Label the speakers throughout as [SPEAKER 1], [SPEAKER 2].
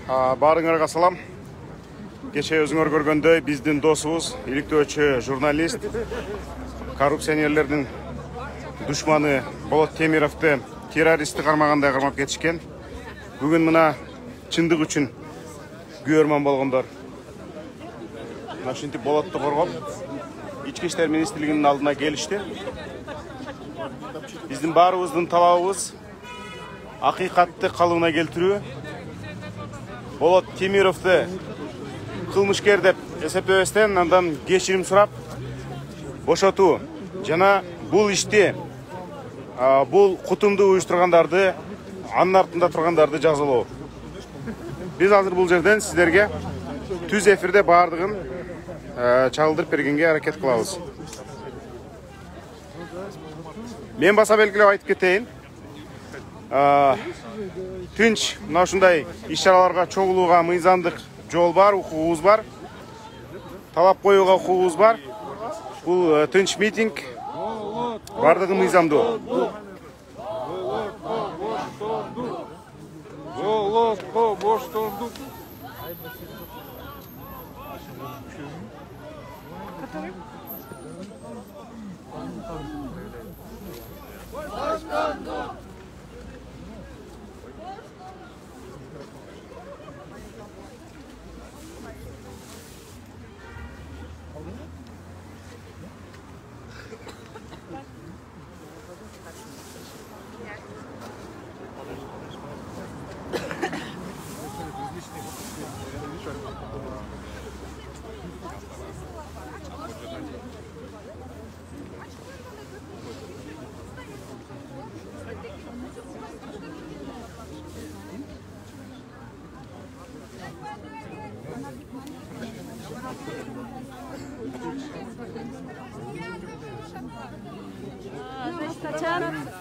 [SPEAKER 1] Барыңарға салам. Кеше өзіңөр көргөндөй биздин досубуз, иликтөөчү журналист, коррупционерлердин душманы Болот Темировду террористти кармагандай кармап кетишкен. Бүгүн мына чындык үчүн күбөрман болгондор ушинтип Болотту коргоп, Ички иштер министрлигинин алдына келишти. Биздин баарыбыздын талабыбыз акыйкатты калыбына келтирүү. Болот Темировду кылмышкер деп эсептебестен андан кечирим сурап бошотуу жана бул ишти бул кутумду уюштургандарды, анын артында тургандарды жазалоо. Биз азыр бул жерден сиздерге түз эфирде баардыгын чагылдырып бергенге аракет кылабыз. Мен баса белгилеп айтып кетейин. Тынч мына ушундай иш-чараларга чогулууга мыйзамдык жол бар, укугубуз бар. Талап коюуга укугубуз бар. Бул тынч митинг бардыгы мыйзамдуу.
[SPEAKER 2] Болотко боштондук.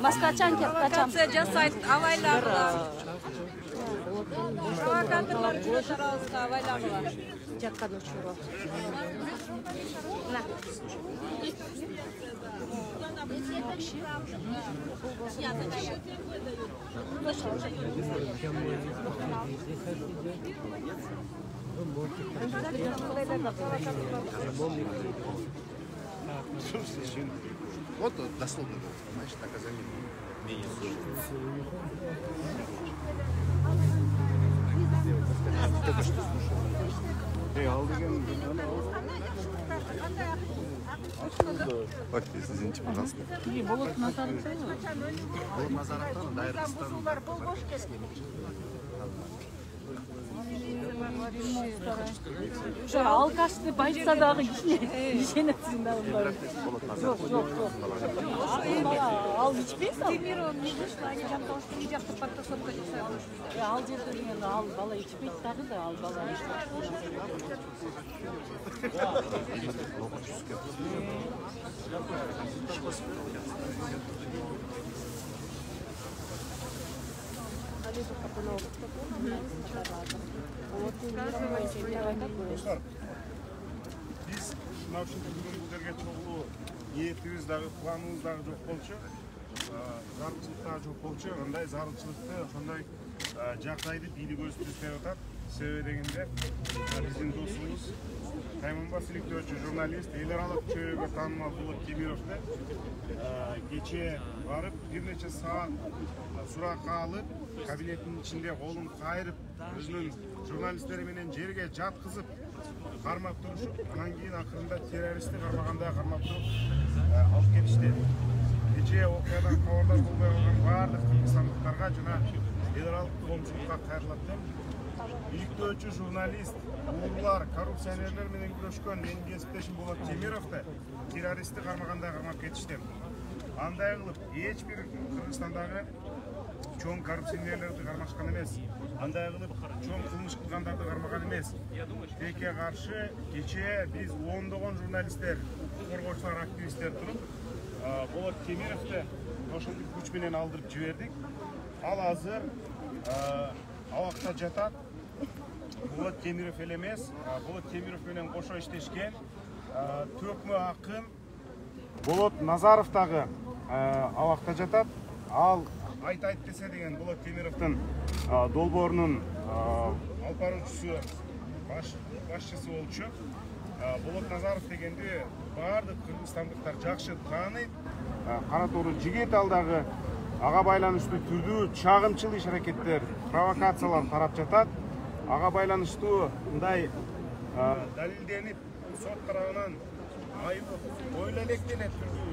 [SPEAKER 3] Maskaçan kaçan.
[SPEAKER 4] Жасайт авайларга. Провокаторлар жүрөт арабызга авайларга.
[SPEAKER 3] Жаткан учуру.
[SPEAKER 5] Вот дословно, значит, так и замену. Только что слушал. Вот, извините, пожалуйста.
[SPEAKER 3] Болот Назаровтан.
[SPEAKER 5] Болот Назаровтан, Дайркстан.
[SPEAKER 3] Алкашты байса дагы ишенесиң да ундай. Жок. Ал ичпейсиң?
[SPEAKER 4] Темиров не вышла, они там тоже приехали подтасовка жасайды.
[SPEAKER 3] Ал жерде деген ал бала ичпейт дагы да ал бала
[SPEAKER 1] Достар, биз мына ушинтип бүгүн бул жерге чогулуу ниетибиз дагы, планыбыз дагы жок болчу. Зарылчылык дагы жок болчу. Андай зарылчылыкты, ошондой жагдайды бийлик өзү түзүп атат. Себеби дегенде биздин досубуз Тайманбас иликтөөчү журналист, эл аралык чөйрөгө таанымал Болот Темировду кече барып бир нече саат суракка алып, кабинеттин ичинде колун кайрып, өзүнүн журналисттери менен жерге жаткызып кармап турушуп, анан кийин акырында террористти кармагандай кармап туруп алып кетишти. Кече окуядан кабардар болбой калган баардык кыргызстандыктарга жана эл аралык коомчулукка кайрылат деп, иликтөөчү журналист, уулар, коррупционерлер менен күрөшкөн менин кесиптешим Болот Темировду террористти кармагандай кармап кетишти. Андай кылып эч бир Кыргызстандагы чоң коррупционерлерди кармашкан эмес. Андай кылып чоң кылмыш кылгандарды кармаган эмес. Текке каршы кече биз ондогон журналисттер, коргоочулар, активисттер туруп, Болот Темировду ошондой күч менен алдырып жибердик. Ал азыр абакта жатат. Болот Темиров эле эмес, Болот Темиров менен кошо иштешкен төкмө акын Болот Назаров дагы абакта жатат. Ал айт десе деген Болот Темировтың долбоорунун алып баруучусу башчысы болчу. Болот Назаров дегенди баардык кыргызстандыктар жакшы тааныйт. Кара Тору Жигит алдагы ага байланыштуу түрдүү чагымчыл иш-аракеттер, провокациялар тарап жатат. Ага байланыштуу мындай далилденип сот тарабынан ойло электеле түрдүү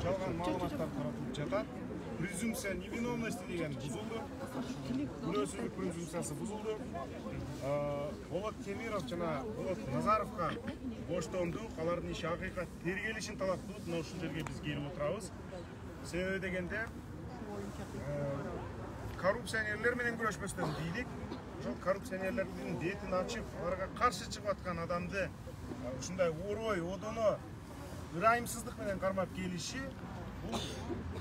[SPEAKER 1] жалган маалыматтар таратылып жатат. Презумпция невиновности деген бузулду. Күнөөсүзлүк презумпциясы бузулду. Болот Темиров жана Болот Назаровго боштондук, алардын иши акыйкат тергелишин талап кылып, мына ушул жерге биз келип отурабыз. Себеби дегенде коррупционерлер менен күрөшпөстөн бийлик ошол коррупционерлердин бетин ачып, аларга каршы чыгып аткан адамды ушундай орой, одоно ырайымсыздык менен кармап келиши бул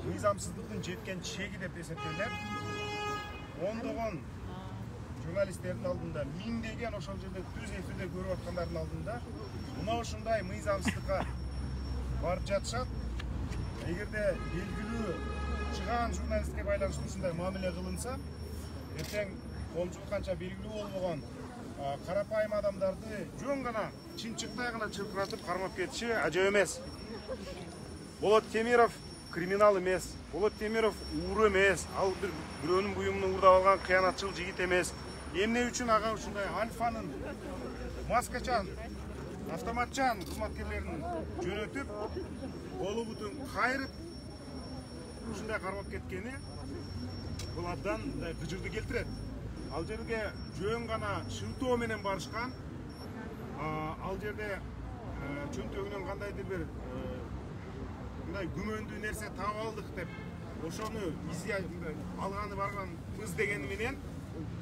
[SPEAKER 1] мыйзамсыздыктын жеткен чеги деп эсептелет. Ондогон журналисттердин алдында, миңдеген ошол жерде түз эфирде көрүп аткандардын алдында мына ушундай мыйзамсыздыкка барып жатышат. Эгерде белгилүү чыгаан журналистке байланыштуу ушундай мамиле кылынса, эртең коомчулук канча белгилүү болбогон карапайым адамдарды жөн гана чынчыктай гана чыркыратып кармап кетиши ажап эмес. Болот Темиров криминал эмес. Болот Темиров ууру эмес. Ал бирөөнүн буюмун уурдап алган кыянатчыл жигит эмес. Эмне үчүн ага ушундай альфанын маскачан, автоматчан кызматкерлерин жөнөтүп, колу бутун кайрып ушундай кармап кеткени бул абдан кыжырды келтирет. Ал жерге жөн гана шылтоо менен барышкан. Ал жерде чөнтөгүнөн кандайдыр бир мындай күмөндүү нерсе таап алдык деп ошону алганы барганбыз дегени менен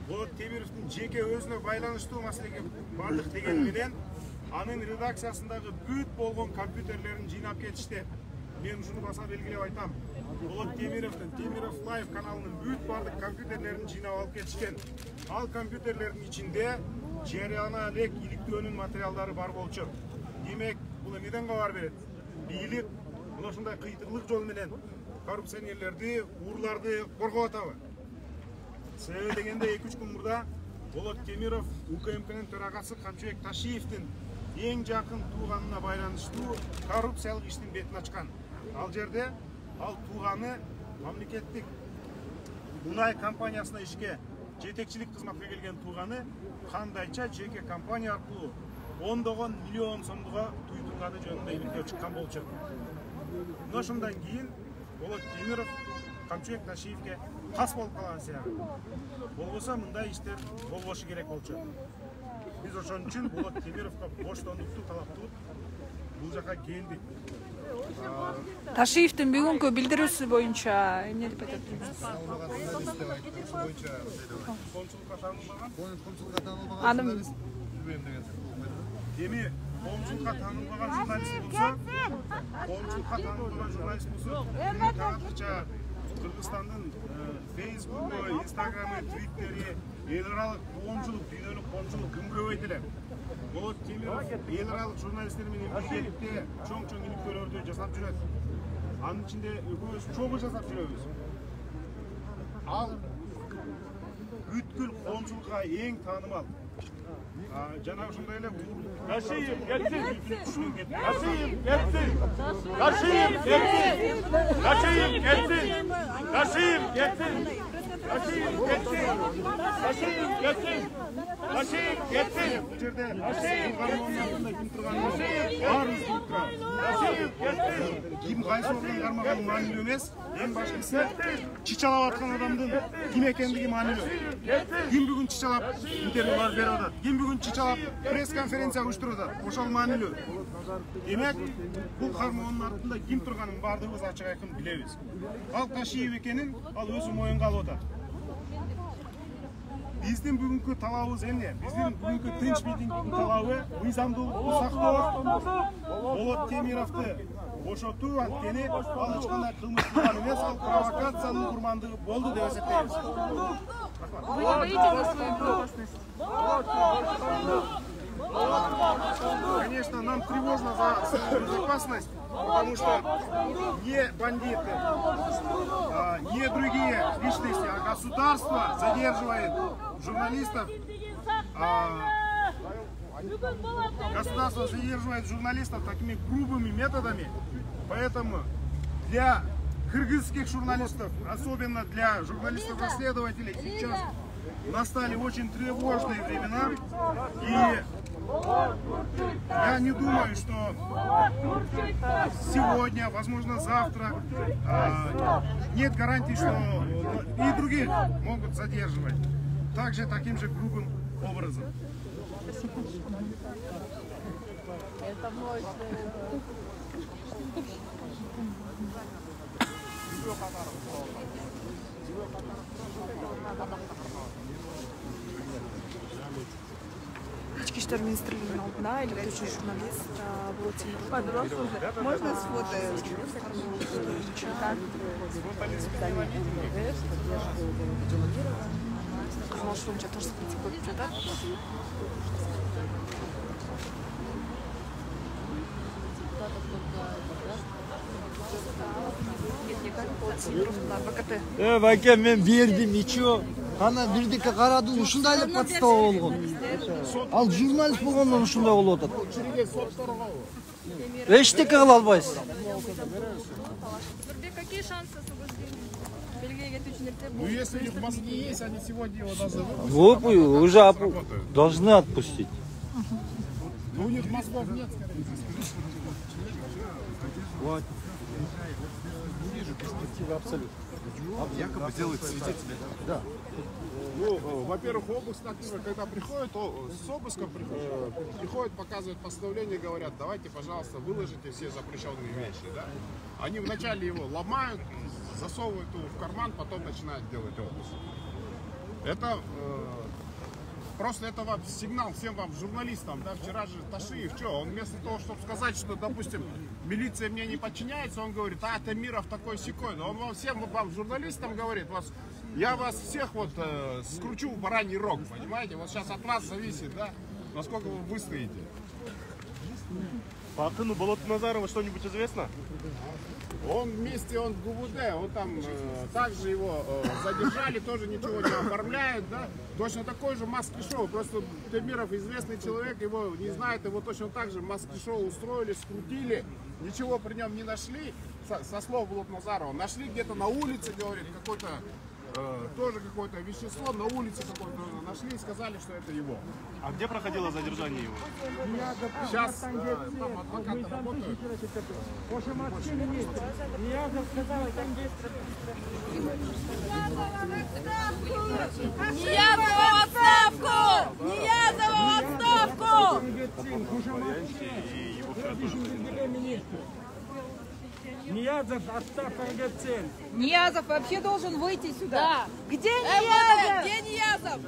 [SPEAKER 1] Болот Темировдун жеке өзүнө байланыштуу маселеге бардык дегени менен анын редакциясындагы бүт болгон компьютерлерин жыйнап кетишти. Мен ушуну баса белгилеп айтам. Болот Темировдун Темиров Лайв каналынын бүт бардык компьютерлерин жыйнап алып кетишкен. Ал компьютерлердин ичинде жарыяна элек иликтөөнүн материалдары бар болчу. Демек, бул эмнеден кабар берет? Бийлик мына ушундай кыйтыклык жол менен коррупционерлерди, уурларды коргоп атабы? Себеби дегенде 2-3 күн мурда Болот Темиров УКМКнын төрагасы Камчыбек Ташиевдин эң жакын тууганына байланыштуу коррупциялык иштин бетин ачкан. Ал жерде ал тууганы мамлекеттик мунай компаниясына ишке жетекчилик кызматка келген тууганы кандайча жеке компания аркылуу ондогон миллион сомдуга туйтулганы жөнүндө иликтөө чыккан болчу. Мына ошондон кийин Болот Темиров Камчыбек Ташиевге кас болуп калган сыяктуу. Болбосо мындай иштер болбошу керек болчу. Биз ошон үчүн Болот Темировго боштондукту талап кылып бул жака келдик.
[SPEAKER 3] Ташиевдин бүгүнкү билдирүүсү боюнча эмне деп айтат?
[SPEAKER 1] Коомчулукка таанылбаган?
[SPEAKER 3] Анын
[SPEAKER 1] Эми коомчулукка таанылбаган журналист болсо, таратча Кыргызстандын Фейсбугу, Инстаграмы, Твиттери, эл аралык коомчулук, дүйнөлүк коомчулук ким көбөйт эле. Болот Темиров эл аралык журналисттер менен биргеликте чоң-чоң иликтөөлөрдү жасап жүрөт. Анын ичинде экөөбүз чогуу жасап жүрөбүз. Ал бүткүл коомчулукка эң таанымал. Жана ошондой эле
[SPEAKER 2] Ташиев кетсин! Ташиев кетсин! Ташиев кетсин! Ташиев кетсин! Ташиев кетсин! Ташиев кетсин! Ташиев кетсин! Ташиев кетсин!
[SPEAKER 1] бул жерде кармоонун ким турганын баарыбыз билип турабыз.
[SPEAKER 2] Ташиев кетсин!
[SPEAKER 1] Ким кайсы орган кармаганы маанилүү эмес. Эң башкысы чычалап аткан адамдын ким экендиги маанилүү. Ким бүгүн чычалап интервьюлар берип атат? Ким бүгүн чычалап пресс-конференция уюштуруп атат? Ошол маанилүү. Демек, бул кармоонун артында ким турганын баардыгыбыз ачык айкын билебиз. Ал Ташиев экенин ал өзү моюнга алып атат. Биздин бүгүнкү талабыбыз эмне? Биздин бүгүнкү тынч митингдин талабы мыйзамдуулукту сактоо. Болот Темировду бошотуу, анткени ал эч кандай кылмыш кылган эмес, ал провокациянын курмандыгы болду деп эсептейбиз.
[SPEAKER 3] Вы боитесь за свою безопасность?
[SPEAKER 1] Конечно, нам тревожно за свою безопасность. потому что не бандиты, не другие личности, а государство задерживает журналистов. Государство задерживает журналистов такими грубыми методами, поэтому для кыргызских журналистов, особенно для журналистов-расследователей, сейчас настали очень тревожные времена, и я не думаю, что сегодня, возможно завтра, нет гарантии, что и других могут задерживать также таким же грубым образом.
[SPEAKER 6] Ішкі іштер министрлігінің алдында электроочный журналист Владимир. Можно сфотать? Казалось, что он тоже скрытый жатат.
[SPEAKER 7] Баке, мен бердим, ничего. Ана бирдикке карадым, ушундай эле подстава болгон. Ал журналист болгондон ушундай болуп атат. Эчтеке кыла албайсыз.
[SPEAKER 6] Какие шансы освобождения?
[SPEAKER 1] Ну если у них мозги есть, они сегодня его должны выпустить.
[SPEAKER 7] Вот, уже должны отпустить.
[SPEAKER 1] Но у них мозгов нет, скорее.
[SPEAKER 5] Вот. Вижу перспективы абсолютно. Якобы делают свидетеля. Да.
[SPEAKER 1] Ну, во-первых, обыск, когда приходят, с обыском приходят, показывают постановление, говорят, давайте, пожалуйста, выложите все запрещенные вещи. Да? Они вначале его ломают, засовывают его в карман, потом начинают делать обыск. Это просто это вам сигнал всем вам журналистам. Да? Вчера же Ташиев, что, он вместо того, чтобы сказать, что, допустим, милиция мне не подчиняется, он говорит, а Тамиров такой-сякой. Он вам всем вам журналистам говорит, я вас всех вот скручу в бараний рог, понимаете? Вот сейчас от вас зависит, да, насколько вы выстоите.
[SPEAKER 2] По Акыну Болотназарова что-нибудь известно?
[SPEAKER 1] Он вместе, он в ГУВД, он там также его задержали, тоже ничего не оформляют, да? Точно такой же маски-шоу, просто Тамиров известный человек, его не знает, его точно так же маски-шоу устроили, скрутили, ничего при нем не нашли, со слов Болотназарова, нашли где-то на улице, говорит, какой-то тоже какое-то вещество на улице какое-то нашли и сказали, что это его.
[SPEAKER 2] А где проходило задержание его?
[SPEAKER 1] Сейчас там адвокаты работают.
[SPEAKER 6] Ниязова в отставку! Ниязова в отставку!
[SPEAKER 8] Ниязов, отставка ГЦН.
[SPEAKER 4] Ниязов вообще должен выйти сюда.
[SPEAKER 6] Да.
[SPEAKER 4] Где Ниязов?
[SPEAKER 6] Где Ниязов?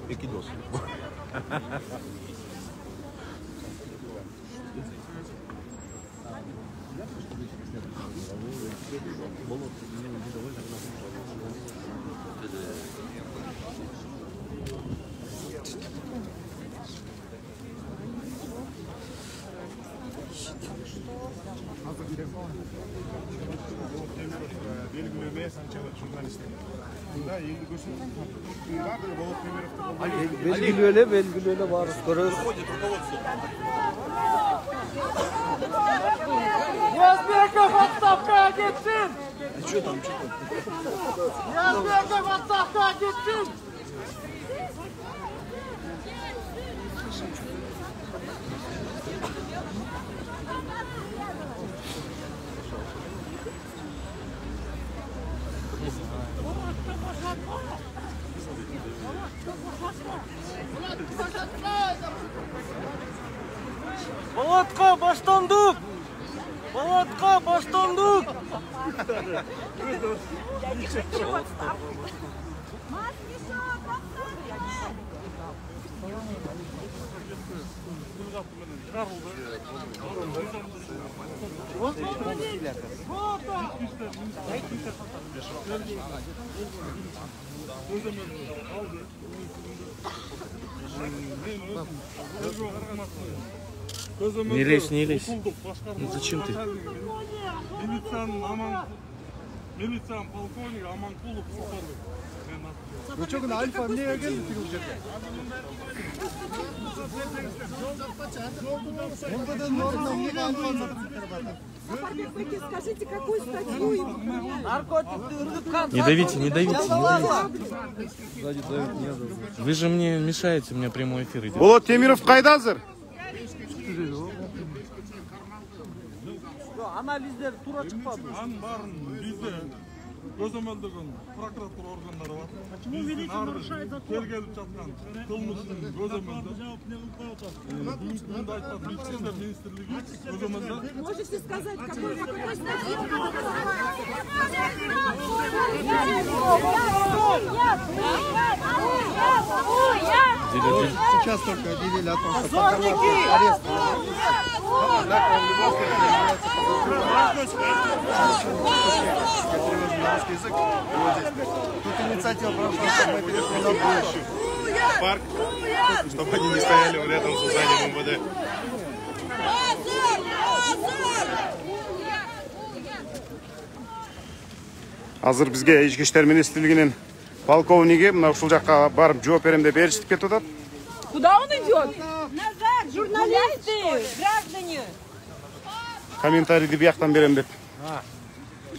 [SPEAKER 5] Пикидос.
[SPEAKER 1] Белгілеуге сначала журналистер. Да, елді көрсін.
[SPEAKER 7] Belgilöyle var.
[SPEAKER 8] Ниязбеков отставкaya gitsin. Ниязбеков отставкaya gitsin.
[SPEAKER 7] Болотко баштандык! Болотко баштандык!
[SPEAKER 9] Не лезь, не лезь. Ну зачем ты?
[SPEAKER 8] Милициянын полковниги Аманкулов Сапарбек.
[SPEAKER 7] Bu çok alfa niye geldi ki? Onda da normal niye alfa?
[SPEAKER 6] Скажите, какую статью им?
[SPEAKER 9] Не давите, не давите. Вы же мне мешаете, у меня прямой эфир идет.
[SPEAKER 1] Болот Темиров қайда hazır?
[SPEAKER 7] Analizler tura çıkmadı.
[SPEAKER 8] Анын баарын бизде көзөмөлдөгөн прокуратура органдары бар. Биздин тергелип жаткан кылмыштын көзөмөлдө. Бүгүнкү күндө айтат Ички иштер министрлиги көзөмөлдө.
[SPEAKER 6] Можете сказать, какой статью?
[SPEAKER 7] Сейчас только объявили о том, что арест. Тут инициатива прошла, что мы перешли на будущее.
[SPEAKER 1] Парк, чтобы они не стояли рядом с зданием МВД. Азыр бізге Ички иштер министрлигинин полковниги мына ушул жакка барып жооп берем деп беришип кетип атат.
[SPEAKER 6] Куда он идет? Назад, журналисты, граждане.
[SPEAKER 1] Комментарийди бияктан берем деп.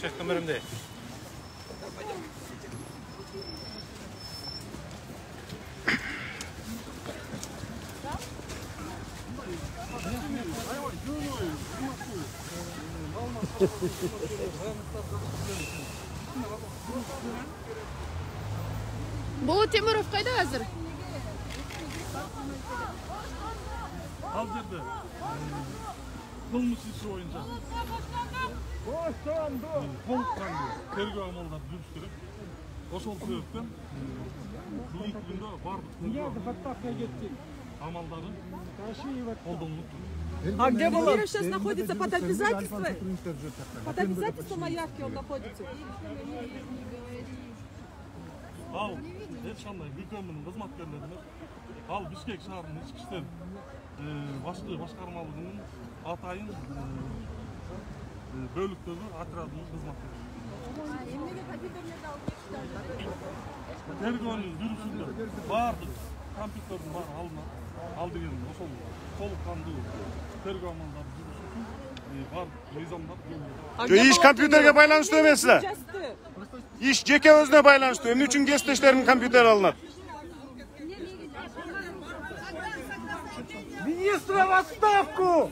[SPEAKER 2] Чектен берем де.
[SPEAKER 10] Болот Темиров қайда қазір?
[SPEAKER 8] Ал жерде кылмыш иши боюнча толукканды тергөө амалдары жүрүш керек. Ошол себептен бүгүнкү күндө бардык амалдары колдонулуп жатат.
[SPEAKER 6] А где Темиров сейчас находится под обязательством? Под обязательством явки он находится.
[SPEAKER 8] Ал эч кандай өлкөмдүн кызматкерлери эмес. Ал Бишкек шаарынын ички иштер башкармалыгынын атайын бөлүктөгү отрядынын кызматкери. Тергөөнүн жүрүшүндө баардык компьютердин баары алынат. Ал деген ошол толуккандуу тергөө амалдары жүрүш үчүн баардык мыйзамдар.
[SPEAKER 1] Иш компьютерге байланыштуу эмес да. Иш жеке өзүнө байланыштуу. Эмне үчүн кесиптештердин компьютери алынат?
[SPEAKER 8] Министра в отставку!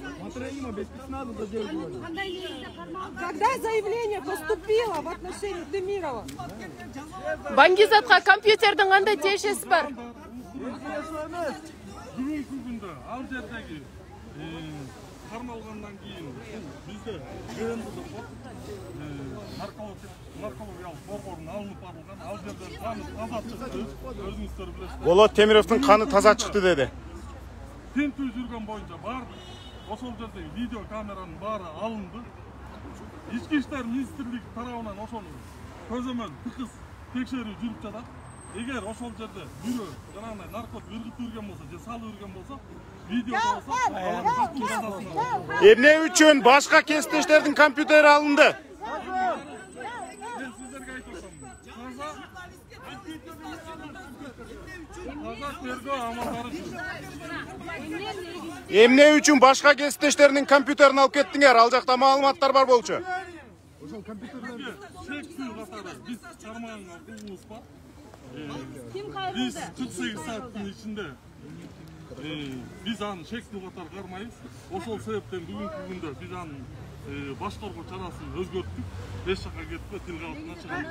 [SPEAKER 6] Когда заявление поступило в отношении Темирова?
[SPEAKER 10] Баңгизатқа компьютердің қандай тиешеси бар?
[SPEAKER 8] Бүгүнкү күндө ал жердеги кармалгандан кийин бизде наркологиялык борбордун алынып барылган, ал жерден каны таза чыкты, өзүңүздөр билесиздер.
[SPEAKER 1] Болот Темировдун каны таза чыкты деди.
[SPEAKER 8] Тинтүү жүргөн боюнча баардык ошол жердеги видео камеранын баары алынды. Ички иштер министрлиги тарабынан ошону көзөмөл тыкыз текшерүү жүрүп жатат. Эгер ошол жерде бирөө жанагындай наркотик ыргытып жүргөн болсо, же салып жүргөн болсо, видео болсо,
[SPEAKER 1] Эмне үчүн башка кесиптештердин компьютери алынды?
[SPEAKER 8] мен сиздерге айтып атам. Таза тергөө амалдары
[SPEAKER 1] Эмне үчүн башка кесиптештердин компьютерин алып кеттиңер? Ал жакта маалыматтар бар болчу.
[SPEAKER 8] ошол компьютерлерге шектүү катары биз кармаган укугубуз бар. Biz 48 saatin içinde biz anı şekli katar karmayız. Ошол себептен бүгүнкү күндө biz anı башкаруу чарасын өзгөрттүк. 5 жакка кетип тилге алдына чыгат.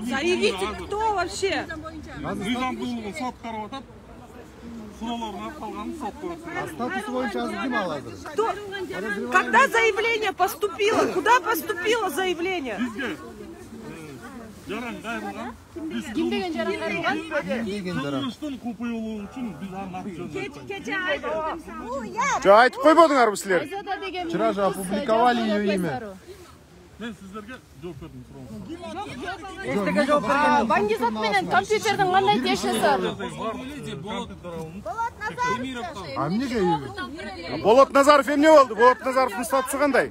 [SPEAKER 6] Заявите, кто вообще?
[SPEAKER 8] Мыйзамдуулугун сот карап атат. Суроолордун акталганын сот көрөт.
[SPEAKER 7] Статус боюнча азыр ким алады?
[SPEAKER 6] Когда заявление поступило? Куда поступило заявление?
[SPEAKER 8] Бизге жаран кайрылган. Биз
[SPEAKER 10] Ким деген жаран кайрылган?
[SPEAKER 8] кылмыштын купуйлугу үчүн биз аны акча
[SPEAKER 4] Keçe aytdım.
[SPEAKER 1] Жо айтып койбодуңарбы силер?
[SPEAKER 10] Айзада деген.
[SPEAKER 7] Вчера же опубликовали ее имя.
[SPEAKER 8] мен сиздерге жооп бердим
[SPEAKER 10] Баңгизат менен компьютердин кандай тиешеси бар?
[SPEAKER 7] А эмнеге үйү?
[SPEAKER 1] Болот Назаров эмне болду? Болот Назаровдун статусу кандай?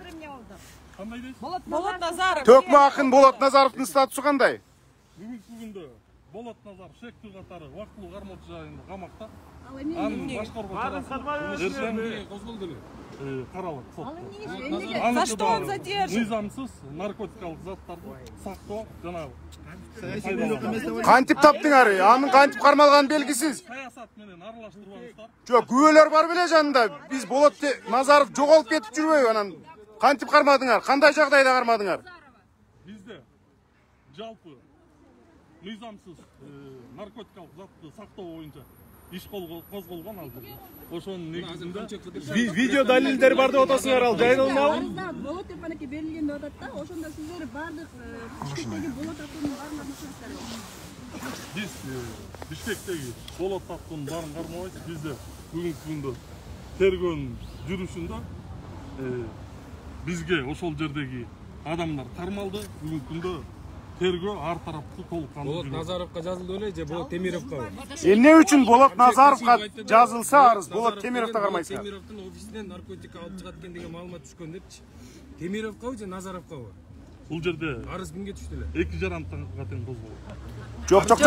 [SPEAKER 8] кандай дейсиз?
[SPEAKER 6] Болот Назаров.
[SPEAKER 1] Төкмө акын Болот Назаровдун статусу кандай?
[SPEAKER 8] Бүгүнкү күндө Болот Назар шектүү катары убактылуу кармоочу жайында камакта. Анын башкаруу тарабы козголду эле. Каралат сотто.
[SPEAKER 6] За что он задержан?
[SPEAKER 8] Мыйзамсыз наркотикалык заттарды сактоо жанагы
[SPEAKER 1] Кантип таптыңар? Анын кантип кармалганы белгисиз.
[SPEAKER 8] саясат менен аралаштырбаңыздар.
[SPEAKER 1] Жок, күбөлөр бар беле жанында. Биз Болот Назаров жоголуп кетип жүрбөйбү анан? Кантип кармадыңар? Кандай жагдайда кармадыңар?
[SPEAKER 8] Бизде жалпы мыйзамсыз наркотикалык затты сактоо боюнча иш козголгон азыр. Ошонун негизинде
[SPEAKER 2] Видео далилдер бар деп атасыңар, ал жайылмабы?
[SPEAKER 4] Болот деп анакей берилген деп атат да, ошондо сиздер бардык Бишкектеги болот атынын баарын кармайсыздар.
[SPEAKER 8] биз Бишкектеги болот аттын баарын кармабайбыз. Бизде бүгүнкү күндө тергөөнүн жүрүшүндө бизге ошол жердеги адамдар кармалды. Бүгүнкү күндө тергөө ар тараптуу толук кандуу.
[SPEAKER 2] Болот Назаровка жазылды эле же Болот Темировкабы?
[SPEAKER 1] Эмне үчүн Болот Назаровка жазылса арыз, Болот Темировго кармайсыңар?
[SPEAKER 2] Темировдун офисинен наркотика алып чыгат экен деген маалымат түшкөн депчи. Темировкабы же Назаровкабы?
[SPEAKER 8] Бул жерде
[SPEAKER 2] Арыз кимге түштү эле?
[SPEAKER 8] эки жарандыкка тең козголду.
[SPEAKER 1] Жок. Так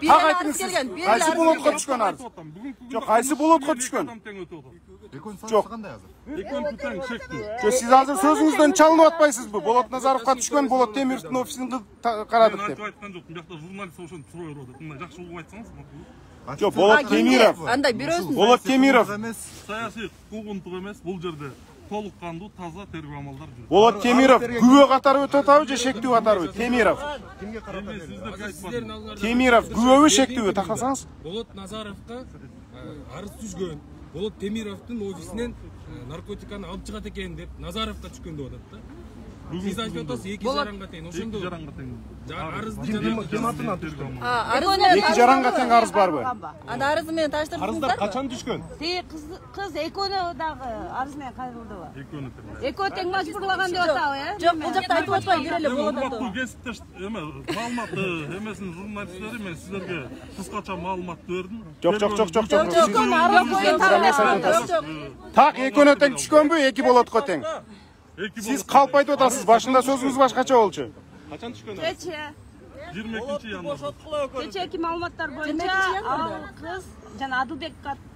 [SPEAKER 1] айтыңыз сиз. Кайсы болотко түшкөн арыз? Жок, кайсы болотко түшкөн? Жок.
[SPEAKER 8] Экөөнү тең шектүү.
[SPEAKER 1] Жок, сиз азыр сөзүңүздөн чалынып атпайсызбы? Болот Назаровка түшкөн, Болот Темировдун офисин карадык
[SPEAKER 8] Мен
[SPEAKER 1] деп.
[SPEAKER 8] айтып айткан жокмун. Биякта журналист ошону суроо берип атат. Мына жакшы угуп айтсаңыз.
[SPEAKER 1] Жок, Болот Темиров.
[SPEAKER 6] Андай бирөөсүн.
[SPEAKER 1] Болот Темиров.
[SPEAKER 8] Саясий куугунтук эмес. Бул жерде толук кандуу таза тергөө амалдар жүрөт.
[SPEAKER 1] Болот Темиров күбө катары өтүп атабы же шектүү катары? Темиров.
[SPEAKER 8] Сиздерге айтпадым.
[SPEAKER 1] Темиров күбөбү шектүүбү тактасаңыз?
[SPEAKER 2] Болот Назаровка арыз түшкөн. Болот Темировдун офисинен наркотиканы алып чыгат экен деп Назаровка түшкөн деп атат да. Сиз айтып атасыз эки жаранга тең. Ошондо
[SPEAKER 8] Жаранга тең.
[SPEAKER 2] арызды жанагы
[SPEAKER 1] Эки жаранга тең арыз барбы?
[SPEAKER 6] Аны арызы менен таштырдыңыздар.
[SPEAKER 2] качан түшкөн?
[SPEAKER 4] Кыз экөөнү дагы арыз менен кайрылдыбы?
[SPEAKER 8] Экөөнү тең.
[SPEAKER 4] Экөө тең мажбурлаган деп атабы, э?
[SPEAKER 6] Жок, бул жакта айтып атпай бир эле болот атат.
[SPEAKER 8] Урматтуу кесиптеш маалымат эмесинин журналисттери мен сиздерге кыскача маалымат бердим.
[SPEAKER 1] Жок.
[SPEAKER 6] Жок.
[SPEAKER 1] Так, экөөнө тең түшкөнбү? Эки болотко тең. Сиз калп айтып атасыз. Башында сөзүңүз башкача болчу.
[SPEAKER 2] Качан түшкөн?
[SPEAKER 4] Кече
[SPEAKER 8] 22
[SPEAKER 4] кечээки маалыматтар боюнча ал кыз жана Адылбек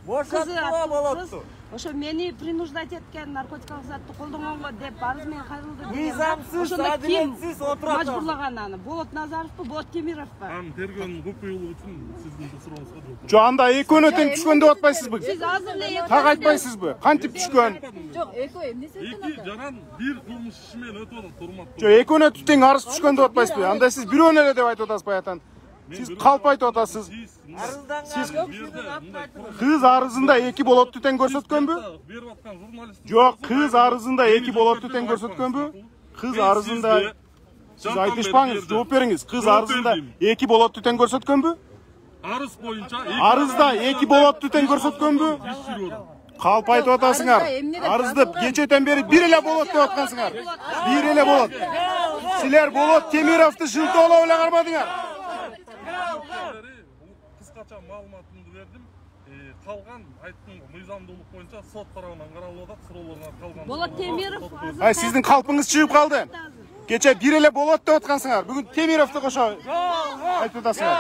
[SPEAKER 4] кызы ошо мени принуждать эткен наркотикалык затты колдонгонго деп арыз менен кайрылды. Мыйзамсыз, адилетсиз отурат. Мажбурлаган аны. Болот Назаровпу, Болот Темировпу.
[SPEAKER 8] Анын тергөөнүн купуйлугу үчүн сиздин сурооңузга жооп.
[SPEAKER 1] Жо, анда экөөнө тең түшкөн деп атпайсызбы?
[SPEAKER 4] Сиз азыр эле
[SPEAKER 1] Так айтпайсызбы? Кантип түшкөн?
[SPEAKER 6] Жок, экөө эмнеси
[SPEAKER 8] Эки жаран бир кылмыш иши менен өтүп атат, урматтуу.
[SPEAKER 1] Жо, экөөнө тең арыз түшкөн деп атпайсызбы? Анда сиз бирөөнө эле деп айтып атасыз баягытан. Сиз калп айтып атасыз. Сиз кыз арызында эки болотту тең көрсөткөнбү?
[SPEAKER 8] Берип аткан журналист.
[SPEAKER 1] Жок, кыз арызында эки болотту тең көрсөткөнбү? Кыз арызында сиз айтышпаңыз, жооп бериңиз. Кыз арызында эки болотту тең көрсөткөнбү?
[SPEAKER 8] Арыз боюнча
[SPEAKER 1] Арызда эки болотту тең көрсөткөнбү? Калп айтып атасыңар. Арызды кечеден бери бир эле болот деп аткансыңар. Бир эле болот. Силер Болот Темировду жылтоолоп эле кармадыңар.
[SPEAKER 8] Кыскача маалыматымды бердим. Калган айттым, мыйзамдуулук боюнча сот тарабынан каралып атат, суроолорго калган.
[SPEAKER 4] Болот Темиров
[SPEAKER 1] Ай, сиздин калпыңыз чыгып калды. Кече бир эле болот деп аткансыңар. Бүгүн Темировду кошо айтып атасыңар.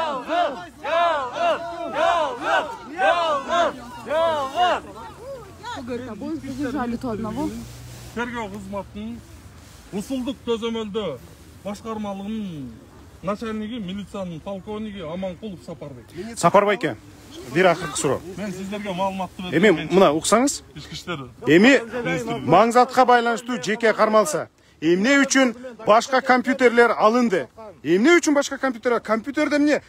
[SPEAKER 8] Тергөө кызматынын усулдук көзөмөлдө башкармалыгынын начальниги, милициянын полковниги Аманкулов Сапарбек.
[SPEAKER 1] Сапарбайке, бир акыркы суроо.
[SPEAKER 8] Мен сиздерге маалыматты бердим.
[SPEAKER 1] Эми мына уксаңыз,
[SPEAKER 8] ички иштер.
[SPEAKER 1] эми маңзатка байланыштуу жеке кармалса, эмне үчүн башка компьютерлер алынды? Эмне үчүн башка компьютерлер? Компьютерде эмне?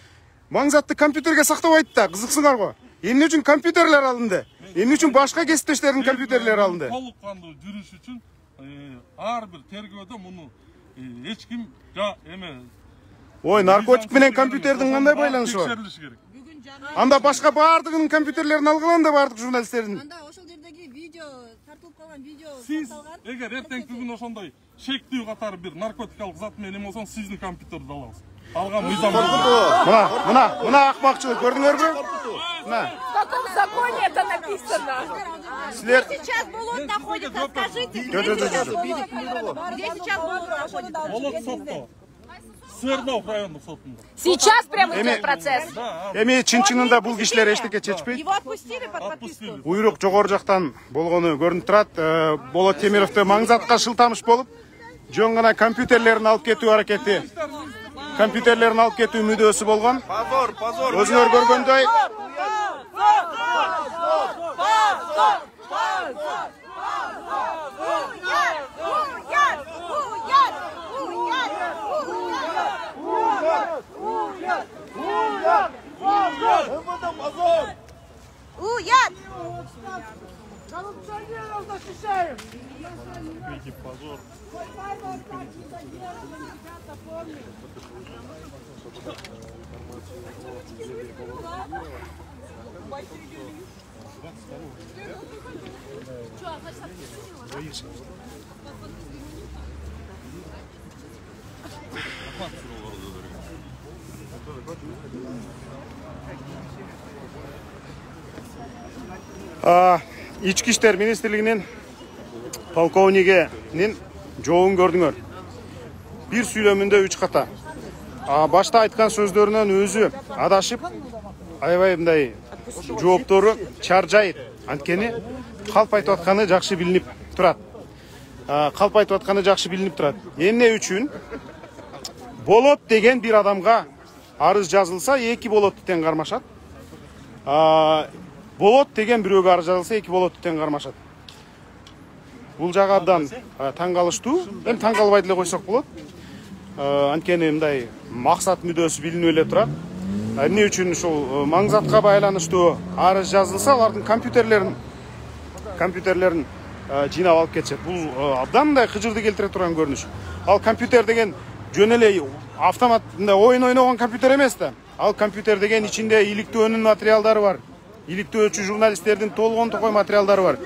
[SPEAKER 1] Маңзатты компьютерге сактабайт да, кызыксыңарбы? Эмне үчүн компьютерлер алынды? Эмне үчүн башка кесиптештердин компьютерлери алынды?
[SPEAKER 8] Толук кандуу жүрүш үчүн ар бир тергөөдө муну эч ким эме
[SPEAKER 1] Ой, наркотик менен компьютердин кандай байланышы бар?
[SPEAKER 8] Текшерилиши керек.
[SPEAKER 1] Анда башка бардыгынын компьютерлерин алгыла да бардык журналисттердин.
[SPEAKER 6] Анда ошол жердеги видео тартылып калган видео
[SPEAKER 8] Сиз
[SPEAKER 6] сакталган.
[SPEAKER 8] эгер эртеңки күнү ошондой шектүү катары бир наркотикалык зат менен эме болсоң, сиздин компьютерди алабыз. Алган мыйзам.
[SPEAKER 1] Мына акмакчылык көрдүңөрбү? Мына.
[SPEAKER 10] В каком законе это написано?
[SPEAKER 1] Силер
[SPEAKER 4] Сейчас болот находится, скажите. Где сейчас болот находится?
[SPEAKER 8] Болот сотто. Свердлов райондук сотунда.
[SPEAKER 10] Сейчас прям идет процесс.
[SPEAKER 1] эми чын-чынында бул кишилер эчтеке чечпейт.
[SPEAKER 4] Его отпустили под подписку?
[SPEAKER 1] Буйрук жогору жактан болгону көрүнүп турат. Болот Темировду маңзатка шылтамыш болуп, жөн гана компьютерлерин алып кетүү аракети. Компьютерлерин алып кетүү мүдөөсү болгон. Позор. Өзүңөр көргөндөй
[SPEAKER 4] Уят!
[SPEAKER 1] Ички иштер министрлигинин полковнигинин жообун көрдүңөр. Бир сүйлөмүндө 3 ката. Башта айткан сөздөрүнөн өзү адашып, аябай мындай жооптору чаржайт. Анткени калп айтып атканы жакшы билинип турат. Эмне үчүн болот деген бир адамга арыз жазылса, 2 болотты тең кармашат. Болот деген бирөөгө арыз жазылса, 2 болотты тең кармашат. Бул жагы абдан таң калыштуу. Эми таң калбай деле койсок болот. Анткени мындай максат мүдөөсү билинип эле турат. Эмне үчүн ушул маңзатка байланыштуу арыз жазылса, алардын компьютерлерин жыйнап алып кетишет. Бул абдан мындай кыжырды келтире турган көрүнүш. Ал компьютер деген жөн эле автомат мындай оюн ойногон компьютер эмес да. Ал компьютер деген ичинде иликтөөнүн материалдары бар. Иликтөөчү журналисттердин толгон токой материалдары бар.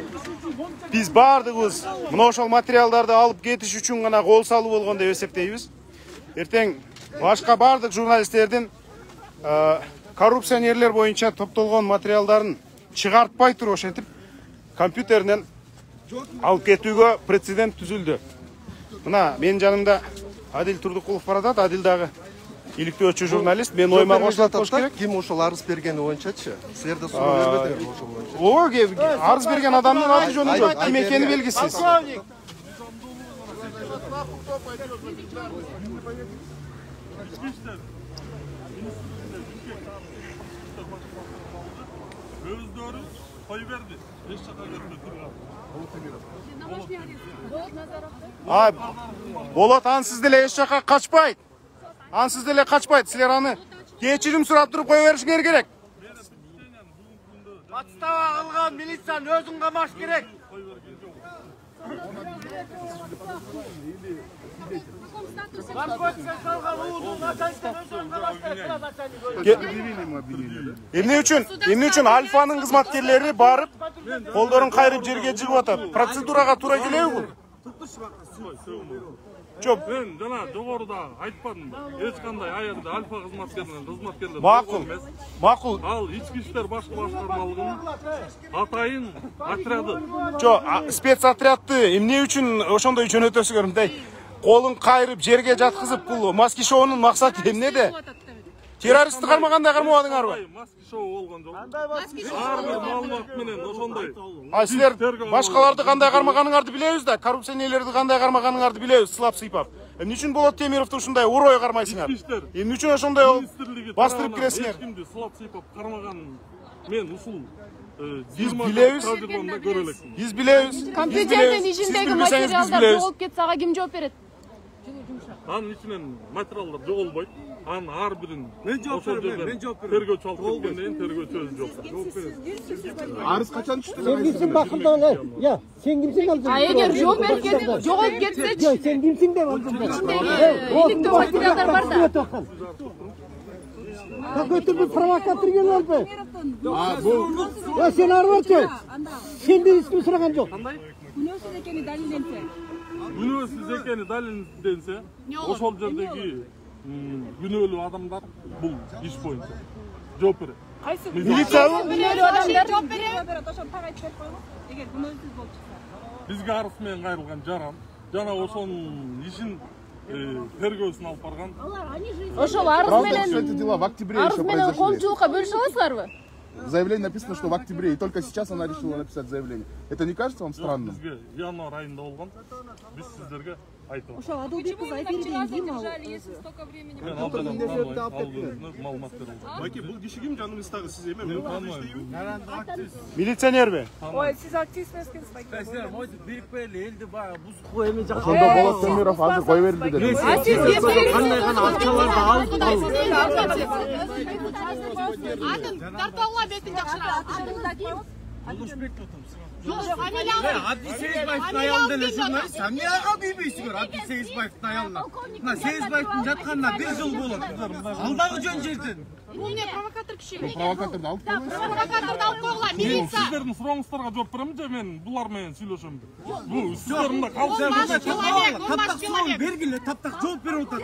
[SPEAKER 1] Биз бардыгыбыз мына ошол материалдарды алып кетиш үчүн гана кол салуу болгон деп эсептейбиз. Эртең башка бардык журналисттердин коррупционерлер боюнча топтолгон материалдарын чыгартпай туруп ошентип компьютеринен алып кетүүгө прецедент түзүлдү. Мына менин жанымда Адил Турдукулов баратат. Адил дагы иликтөөчү журналист. Мен ойма кошулат болуш керек.
[SPEAKER 5] Ким ошол арыз бергени боюнчачы? Силерде суроо бербедиңер ошол боюнча?
[SPEAKER 1] Арыз берген адамдын аты жөнү жок. Ким экени белгисиз.
[SPEAKER 8] Өздөрү кой берди. Эч жака кетпей турган.
[SPEAKER 1] Болот ансыз деле эч жака качпайт. Силер аны кечирим сурап туруп кое беришиңер керек.
[SPEAKER 7] Подстава кылган милициянын өзүн камаш керек.
[SPEAKER 1] Эмне үчүн Альфанын кызматкерлери барып, колдорун кайрып жерге жыгып атат? Процедурага туура келеби бул?
[SPEAKER 8] Жок, мен жана жогоруда айтпадымбы. Эч кандай аерде Альфа кызматкерлер
[SPEAKER 1] Макул.
[SPEAKER 8] Ал ички иштер башкы башкармалыгынын атайын отряды.
[SPEAKER 1] Жок, спецотрядды эмне үчүн ошондой жөнөтөсүңөр мындай? Колун кайрып жерге жаткызып, бул маски шоунун максаты эмнеде? Террористти кармагандай кармабадыңарбы?
[SPEAKER 8] Маски шоу болгон жок. Ар бир маалымат менен ошондой.
[SPEAKER 1] Силер башкаларды кандай кармаганыңарды билебиз да, коррупционерлерди кандай кармаганыңарды билебиз, сылап сыйпап. Эмне үчүн Болот Темировду ушундай урой кармайсыңар? Эмне үчүн ошондой бастырып киресиңер?
[SPEAKER 8] Кимди сылап сыйпап кармаганын мен ушул
[SPEAKER 1] Биз билебиз. Биз билебиз.
[SPEAKER 10] Компьютердин ичиндеги материалдар жоголуп кетсе, ага ким жооп берет?
[SPEAKER 8] Анын ичинен материалдар жоголбойт. Анын ар бирин тергөөчү алып кеткенден кийин тергөөчү өзү жооп берет.
[SPEAKER 5] Арыз качан түштү?
[SPEAKER 7] Sen kimsin bakırdan lan? Ya sen kimsin lan?
[SPEAKER 10] Eğer yok belki yok gitsek.
[SPEAKER 7] Ya sen kimsin de lan?
[SPEAKER 10] İyilikte materyaller var da.
[SPEAKER 7] Ya götür bir provokatör gel lan be. Ya sen arvatçı. Senden ismi sıragan yok.
[SPEAKER 8] Günөөсүз экени далилденсе, ошол жердеги күнөөлүү адамдар бул иш боюнча жооп берет.
[SPEAKER 7] Militsiyabı?
[SPEAKER 10] Günöөлүү адамдар жооп берет.
[SPEAKER 4] Эгер күнөөсүз болуп чыкса.
[SPEAKER 8] Бизге арыз менен кайрылган жаран жана ошонун ишин тергөөсүн алып барган.
[SPEAKER 10] Ошол арыз
[SPEAKER 5] Правда,
[SPEAKER 10] менен
[SPEAKER 5] все эти дела в октябре еще произошли.
[SPEAKER 10] коомчулукка бөлүшө аласыздарбы?
[SPEAKER 5] В заявлении написано, что в октябре, и только сейчас она решила написать заявление. Это не кажется вам странным?
[SPEAKER 8] Бизге январь айында болгон. Биз сиздерге айтып.
[SPEAKER 6] Ошо Адылбек кыз айтып берген ким ал?
[SPEAKER 8] Мен алдан маалымат бердим.
[SPEAKER 1] Майке, бул киши ким жаныңыздагы сиз эме?
[SPEAKER 8] Мен тааныбайм.
[SPEAKER 7] Militsioner mi?
[SPEAKER 6] Ой, сиз активист эмескенсиз.
[SPEAKER 5] Ошондо Болот Темиров азыр кое берилди деди.
[SPEAKER 10] Тарталла бетин жакшыраак.
[SPEAKER 7] Адil Сейізбаевтың аялында эле журналист, эмне ага күйбөйсүңөр Адил Сейізбаевтың аялына? Мына Сейізбаевтың жатканына 1 жыл болот. Алдагы жөн жерден.
[SPEAKER 10] Бул не провокатор киши?
[SPEAKER 5] Провокаторду алып койгула.
[SPEAKER 10] Провокаторду алып койгула, милиция.
[SPEAKER 8] Сиздердин сурооңуздарга жооп берем же мен булар менен сүйлөшөм. Бул сиздер мында
[SPEAKER 7] Таптак суроо бергиле, таптак жооп берип атат.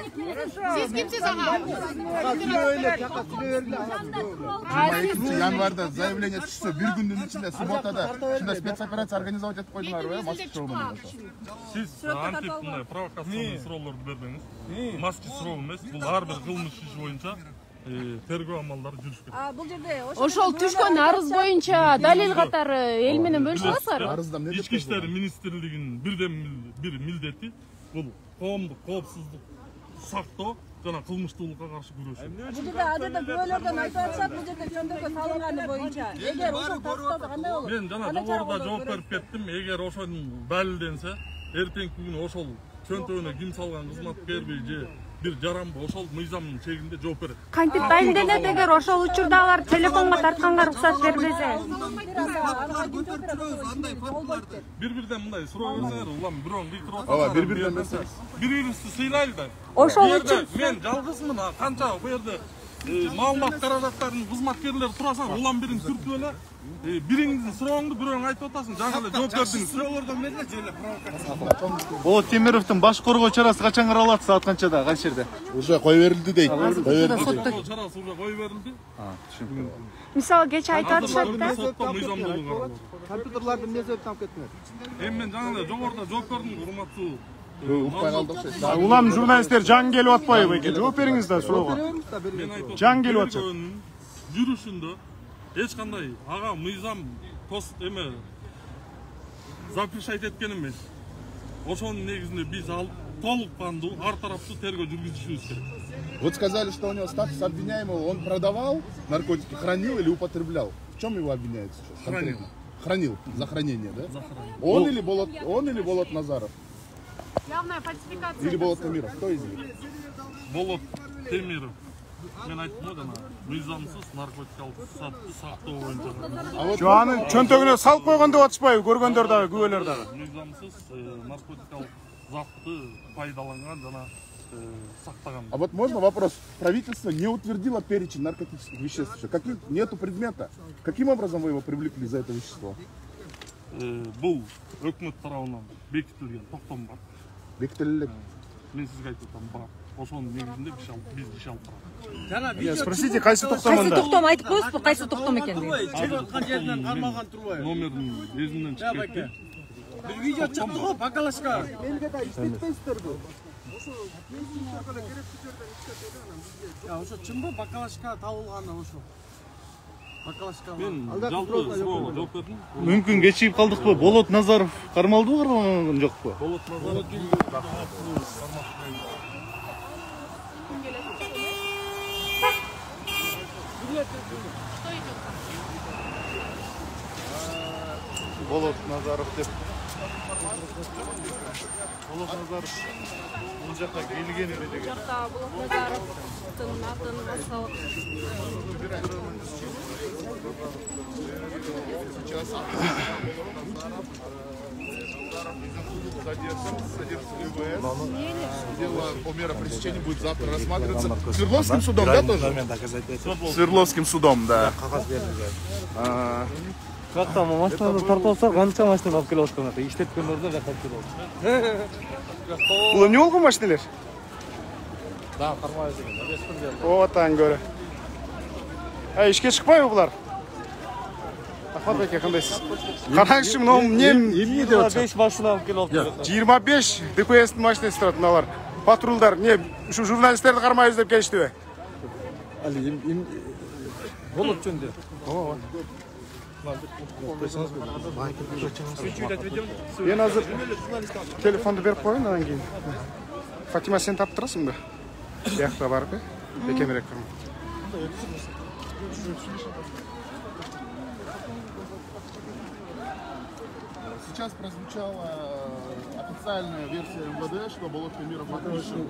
[SPEAKER 10] Сиз кимсиз ага?
[SPEAKER 5] 22 январда заявление түшсө, бир күндүн ичинде субботада ушундай спецоперация организовать этип койдуңарбы, маски суроо менен ошо.
[SPEAKER 8] Сиз антип мындай провокациялык суроолорду бербеңиз. Маски суроо эмес, бул ар бир кылмыш иши боюнча тергөө амалдары жүрүшкөн.
[SPEAKER 6] Бул жерде
[SPEAKER 10] Ошол түшкөн арыз боюнча далил катары эл менен бөлүшө аласыздарбы?
[SPEAKER 5] Арызда эмне деп?
[SPEAKER 8] Ички иштер министрлигинин бирден бир милдети бул коомдук коопсуздук сактоо жана кылмыштуулукка каршы күрөшүү.
[SPEAKER 6] бул жерде азырда күбөлөрдөн айтып атышат, бул жерде чөмдөгө салынганы боюнча. Эгер ошол тастаса кандай болот?
[SPEAKER 8] Мен жана жогоруда жооп берип кеттим. Эгер ошол далилденсе, эртеңки күнү ошол чөнтөгүнө ким салган кызматкерби же бир жаранбы ошол мыйзамдын чегинде жооп берет.
[SPEAKER 11] Кантип далилденет эгер ошол учурда алар телефонго тартканга уруксат бербесе?
[SPEAKER 8] Бир-бирден мындай суроо берсеңер, улам бирөөнү кыйтырып атат.
[SPEAKER 5] Ооба, бир-бирден берсеңиз.
[SPEAKER 8] Бири-бирибизди сыйлайлы да.
[SPEAKER 11] Ошол үчүн
[SPEAKER 8] мен жалгызмын, канча бу жерде маалымат каражаттарынын кызматкерлери тураса, улам бирин түртүп эле бириңиздин сурооңду бирөөң айтып атасың, жаңы эле жооп бердиңиз.
[SPEAKER 7] Суроолордон эмне жерде провокация? Болот Темировдун баш коргоо чарасы качан каралат? Саат канчада, кайсы жерде?
[SPEAKER 5] Уже кое берилди дейт. Кое берилди.
[SPEAKER 8] Чарасы уже кое берилди.
[SPEAKER 11] мисалы кече айтып атышат да.
[SPEAKER 8] Сотто мыйзамдуулук каралат.
[SPEAKER 7] Компьютерларды эмне себептен алып кеттиңер?
[SPEAKER 8] Эми мен жаңы эле жогоруда жооп бердим, урматтуу.
[SPEAKER 5] Укпай калдык ошо.
[SPEAKER 1] Улам журналисттер жан келип атпайбы экен? Жооп бериңиз да суроого.
[SPEAKER 8] Мен айтып
[SPEAKER 1] Жан келип атат.
[SPEAKER 8] жүрүшүндө эч кандай ага мыйзам эме запрещать эткен эмес. Ошонун негизинде биз алып толук кандуу ар тараптуу тергөө жүргүзүшүбүз керек.
[SPEAKER 5] Вот сказали, что у него статус обвиняемого, он продавал наркотики, хранил или употреблял. В чем его обвиняют сейчас?
[SPEAKER 8] Хранил.
[SPEAKER 5] Хранил, за хранение, да?
[SPEAKER 8] За хранение.
[SPEAKER 5] Он или Болот Назаров?
[SPEAKER 11] Явная фальсификация.
[SPEAKER 5] Или Болот Темиров? Кто из них?
[SPEAKER 8] Болот Темиров. Мен айттым го жана мыйзамсыз наркотикалык сактоо боюнча.
[SPEAKER 1] Жо анын чөнтөгүнө салып койгон деп атышпайбы? Көргөндөр дагы, күбөлөр дагы.
[SPEAKER 8] Мыйзамсыз наркотикалык затты пайдаланган жана сактаган.
[SPEAKER 5] А вот можно вопрос? Правительство не утвердило перечень наркотических веществ. Нету предмета. Каким образом вы его привлекли за это вещество?
[SPEAKER 8] Бул өкмөт тарабынан бекитилген токтом бар.
[SPEAKER 5] Бекітілік.
[SPEAKER 8] Мен сизге айтып атам бар. Ошонун негизинде биз иш алып барабыз.
[SPEAKER 1] Спросите, кайсы токтомунда?
[SPEAKER 11] Кайсы токтом айтып коесузбу, кайсы токтом экендигин?
[SPEAKER 7] Чек аткан жеринен кармаган турбайбы?
[SPEAKER 8] Номерин өзүнөн чыгып кетти.
[SPEAKER 7] Бир видео чыкты го, бакалашка. Элге да иштетпейсиздерби? Ошо чынбы бакалашка табылганы ошо? Бакалашка.
[SPEAKER 8] Мен жалпы суроого жооп бердим.
[SPEAKER 7] Мүмкүн кечигип калдыкпы? Болот Назаров кармалдыбы, кармалган жокпу?
[SPEAKER 8] Болот Назаров
[SPEAKER 5] Болот Назаров деп Болот Назаров бұл жаққа келген еді деген.
[SPEAKER 6] Жақта Болот Назаровтың атын басталып.
[SPEAKER 5] Сейчас дело по мере пресечения будет завтра рассматриваться Свердловским судом, да, тоже? Свердловским судом, да.
[SPEAKER 7] Как там машинаны тартып алса, қанша машина алып келіп жатқан ата, иштеткендерді жаққа келіп отыр.
[SPEAKER 5] Бұл не olgun машинелер?
[SPEAKER 7] Да, қармай жүрген.
[SPEAKER 5] Оттан көрі. Ішке шықпай бұлар? Ахмат беке, қандайсыз? Қараңызшы, мынау не деп отыр?
[SPEAKER 7] 25 машина алып келіп отыр.
[SPEAKER 5] 25 ДПС-тің машинасы тұрады мыналар. Патрульдар, не, журналистерді қармай іздеп келішті бе?
[SPEAKER 7] Әлі, болот жөнде.
[SPEAKER 5] Мен азыр телефонды беріп қойын, одан кейін. Фатима, сен тапып тұрасың ба? Яқта барып, бекемірек қырым. Сейчас прозвучала официальная версия МВД, что Болот Темиров отпущен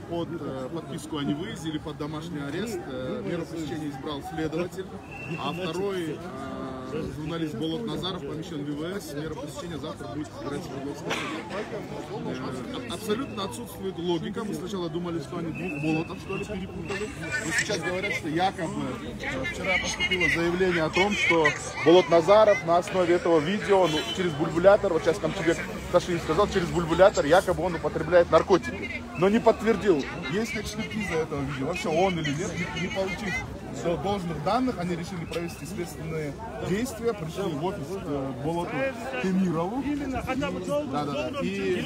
[SPEAKER 5] под подписку о невыезде или под домашний арест. Меру пресечения избрал следователь, а второй журналист Болот Назаров помещен в ВВС. Мера пресечения завтра будет избираться в Свердловском суде. Абсолютно отсутствует логика. Мы сначала думали, что они двух Болотов, что ли, перепутали. Но сейчас говорят, что якобы вчера поступило заявление о том, что Болот Назаров на основе этого видео, ну, через бульбулятор, вот сейчас там тебе Ташин сказал, через бульбулятор якобы он употребляет наркотики. Но не подтвердил, есть ли экспертиза этого видео, вообще он или нет, не получив должных данных, они решили провести следственные действия, пришли в офис к Болоту Темирову. И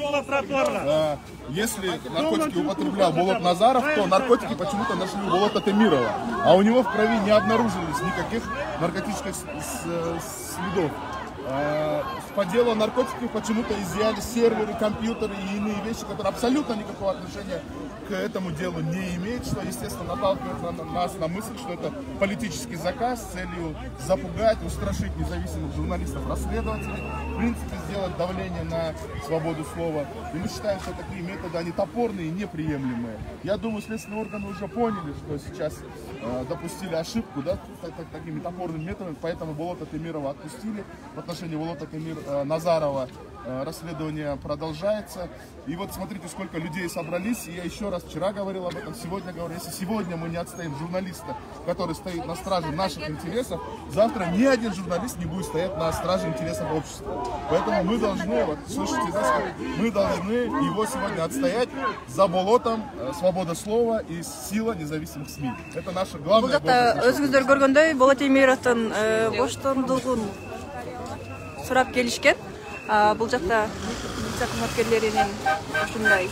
[SPEAKER 5] если наркотики употреблял Болот Назаров, то наркотики почему-то нашли у Болота Темирова. А у него в крови не обнаружились никаких наркотических следов. По делу о наркотиках почему-то изъяли серверы, компьютеры и иные вещи, которые абсолютно никакого отношения к этому делу не имеют, что, естественно, наталкивает нас на мысль, что это политический заказ с целью запугать, устрашить независимых журналистов, расследователей, в принципе, сделать давление на свободу слова. И мы считаем, что такие методы, они топорные и неприемлемые. Я думаю, следственные органы уже поняли, что сейчас допустили ошибку, да, такими топорными методами, поэтому Болота Темирова отпустили. В отношении Болота Назарова расследование продолжается. И вот смотрите, сколько людей собрались. И я еще раз вчера говорил об этом, сегодня говорю. Если сегодня мы не отстоим журналиста, который стоит на страже наших интересов, завтра ни один журналист не будет стоять на страже интересов общества. Поэтому мы должны, вот, слушайте, мы должны его сегодня отстоять за Болотом, свобода слова и сила независимых СМИ. Это наша главная боль.
[SPEAKER 6] Өзіңіздер көргендей, Болот Темировтың боштондугун сурап келишкен. Бұл жақта милиция қызметкерлерінің ушундай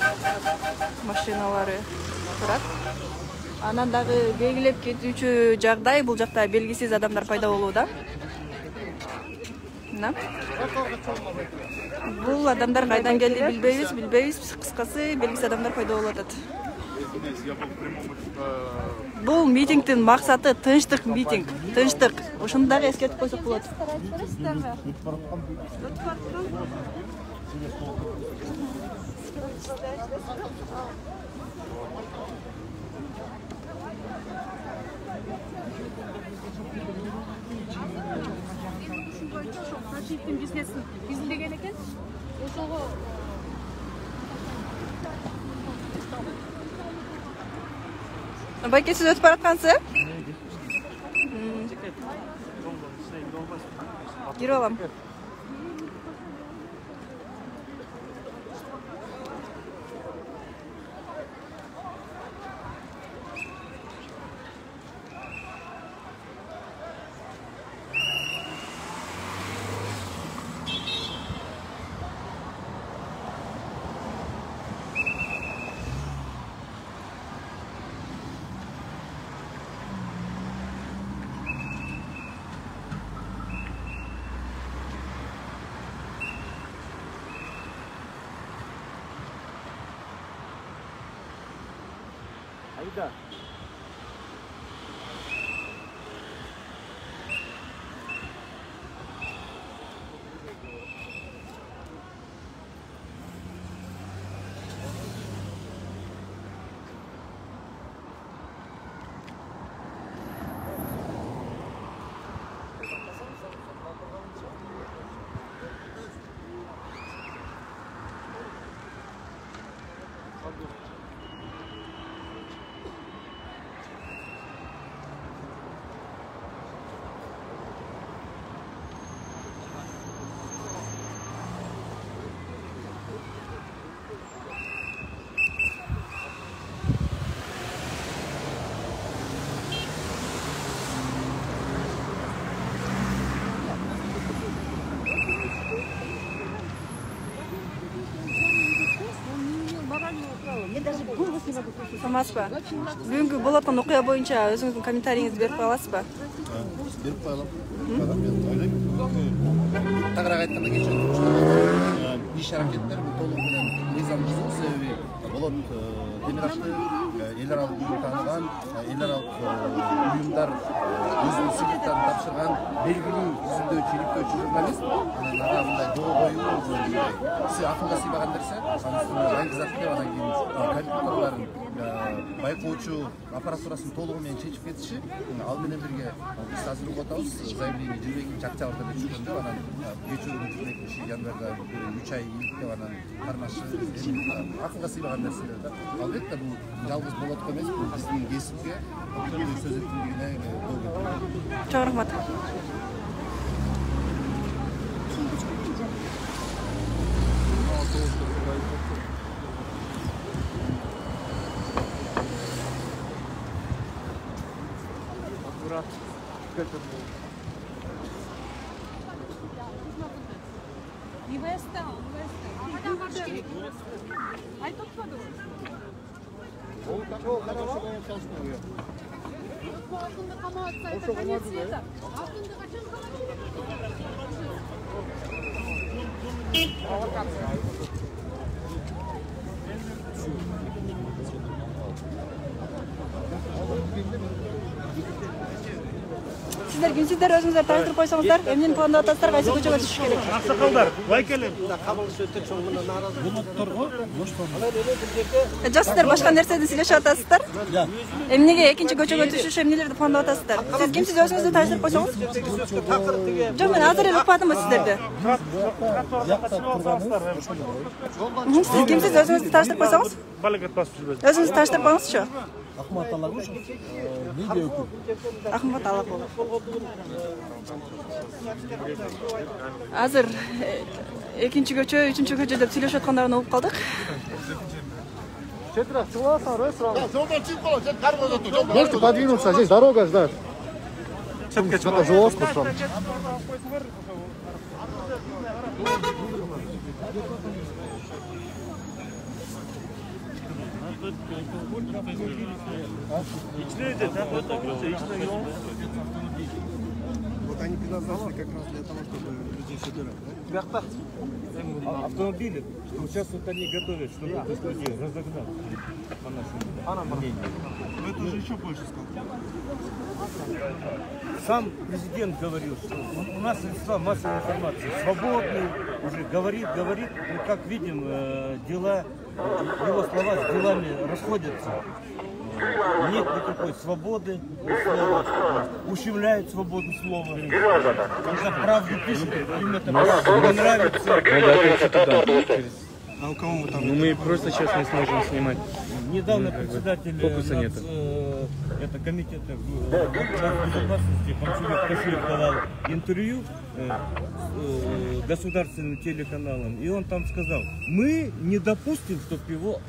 [SPEAKER 6] машиналары турат. Анан дагы белгилеп кетүүчү жагдай, бул жакта белгисиз адамдар пайда болууда. Бул адамдар кайдан келди билбейбиз, кыскасы белгисиз адамдар пайда болуп атат. Бул митингдин максаты тынчтык митинг, тынчтык. Ошону дагы эскертип койсок болот.
[SPEAKER 10] Изилдеген экен. Ошого
[SPEAKER 6] Байке, сиз өтүп бараткансыз? Кирип алам.
[SPEAKER 7] Айда.
[SPEAKER 6] Саламатсыз ба? Бүгінгі болып жатқан оқиға бойынша өзіңіздің комментарийіңізді беріп қоя аласыз ба?
[SPEAKER 5] Беріп қоя аламын. Мен ойлаймын. Тағырақ айтқанда кешірім еш әрекеттер бұл толығымен мизам бұзу себебі Болот Темирашты еларалық ұйым таныған, еларалық ұйымдар өзінің сыйлықтарын тапсырған белгілі жүзіндеуші, еліктеуші журналист. Аға бұндай доғы қою, кісі ақылға сыйлаған нәрсе, анысының аңғызақты одан кейін компьютерларын байқоучу аппаратурасын толығымен шешіп кетіші, алменен бірге біз азыр ұғытауыз, заявление 22 чакчаларда да жүргенде, анан geçiyorum 22 январда 3 ай илікте анан қармашы ақылға сыйлаған нәрселерді. Албетте бұл жалғыз Болот емес, бұл біздің кесіпке сөз еттілігіне
[SPEAKER 6] Çok rahmat. Sizler özünüzler tanıştırıp koysanızlar, emniyet puanında atasızlar, qayсы көчөгө түшүш керек.
[SPEAKER 1] Аксакалдар, байкелер.
[SPEAKER 6] Жок, сіздер башка нерседен сүйлөшүп атасыздар. Эмнеге экинчи көчөгө түшүш, эмнелерди пландап атасыздар? Сиз кимсиз өзүңүздү таныштырып койсоңуз? Жок, мен азыр эле укпадым сиздерди. Сиз кимсиз өзүңүздү таныштырып койсоңуз? Өзүңүздү таныштырып коюңузчу. Ахмат Алагуш, видео өкүл. Ахмат Алагуш. Азыр экинчи көчө, үчүнчү көчө деп сүйлөшүп аткандарын угуп калдык.
[SPEAKER 12] Четырех чуласа, можете подвинуться, здесь дорога ждать. Это жестко там. Вот они предназначены как раз для того, чтобы людей собирать, да?
[SPEAKER 7] Автомобили, что сейчас вот они готовят, чтобы эту студию разогнать, по нашему мнению.
[SPEAKER 12] Но это уже еще больше сказал.
[SPEAKER 7] Сам президент говорил, что у нас средства массовой информации свободные, уже говорит, и как видим, дела, его слова с делами расходятся. Нет никакой свободы слова, ущемляют свободу слова. Когда правду пишут, им это не нравится.
[SPEAKER 12] А у кого мы там?
[SPEAKER 9] Ну мы просто сейчас не сможем снимать.
[SPEAKER 7] Недавно председатель это комитета безопасности Панчулев Кашиев давал интервью государственным телеканалам, и он там сказал: мы не допустим, чтобы его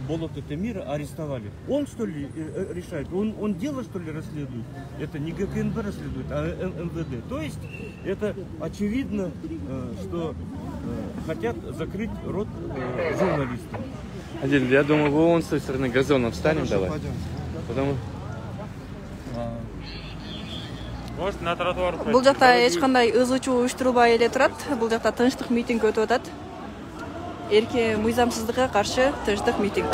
[SPEAKER 7] Болото Темира арестовали. Он что ли решает? Он дело что ли расследует? Это не ГКНБ расследует, а МВД. То есть это очевидно, что хотят закрыть рот журналистам.
[SPEAKER 9] Адиль, я думаю, вон с той стороны газоном встанем, давай. Потому...
[SPEAKER 6] Бул жакта эч кандай ызычуу уюштурулбай эле турат. Бул жакта тынчтык митинг өтүп атат. Эрке мыйзамсыздыкка каршы тынчтык митинг.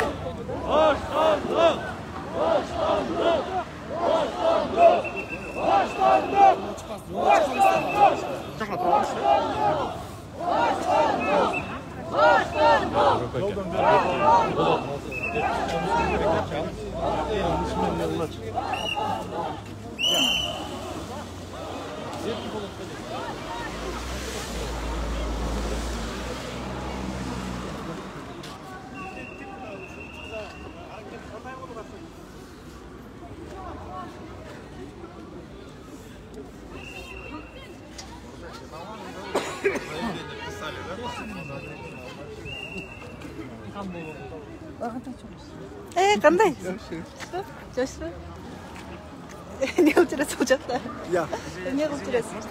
[SPEAKER 6] Qanday? Joshua. Ne qilib turasiz bu yoqda?
[SPEAKER 12] Yo'q.
[SPEAKER 6] Ne qilib turasiz?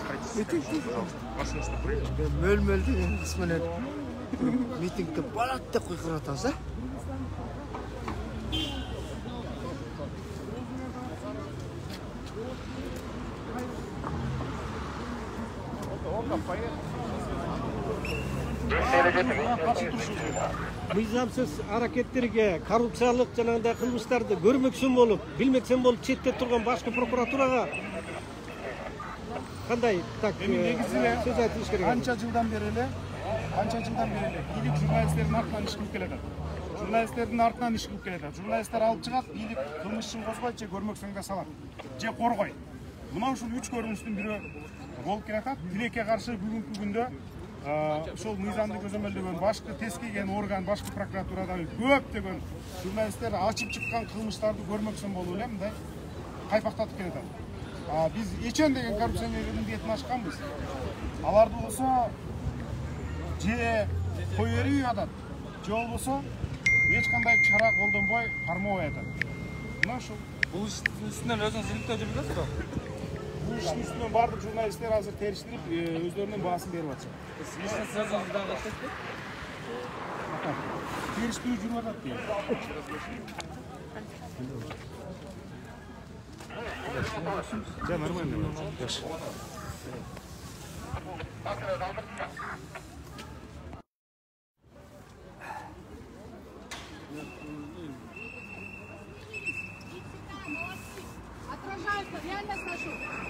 [SPEAKER 12] Mo'l-mo'l degan qismini mitingda balandda qo'yqiratasiz, a?
[SPEAKER 13] Mыйзамсыз аракеттерге, коррупциялык жанагындай кылмыштарды көрмөксөн болуп, билмексен болуп четте турган башкы прокуратурага кандай так сөз айтылыш керек?
[SPEAKER 14] Канча жылдан бери эле бийлик журналисттердин артынан иш кылып келатат. Журналисттердин артынан иш кылып келатат. Журналисттер алып чыгат, бийлик кылмышын козгойт же көрмөксөнгө салат. Же коргойт. Мына ушул 3 көрүнүштүн бири болуп келатат. Тилекке каршы бүгүнкү күндө ошол мыйзамды көзөмөлдөгөн башкы тез келген орган, башкы прокуратурадагы көптөгөн журналисттер ачып чыккан кылмыштарды көрмөксөн болуп эле мындай кайпактатып келатат. Биз Эчен деген коррупционердин бетин ачканбыз. Аларды болсо же кой берип атат, же болбосо эч кандай чара колдонбой кармоо атат. Мына ушул
[SPEAKER 2] Бул иштин үстүнөн өзүңүз иликтөө жүргүзөсүз?
[SPEAKER 14] Бул иштин үстүнөн бардык журналисттер азыр териштирип, өздөрүнүн баасын берип атышат.
[SPEAKER 2] Иштин сөзүңүз дагы айтасызбы?
[SPEAKER 14] Териштирүү жүрүп атат дейм.
[SPEAKER 1] Да, нормально. Хорошо.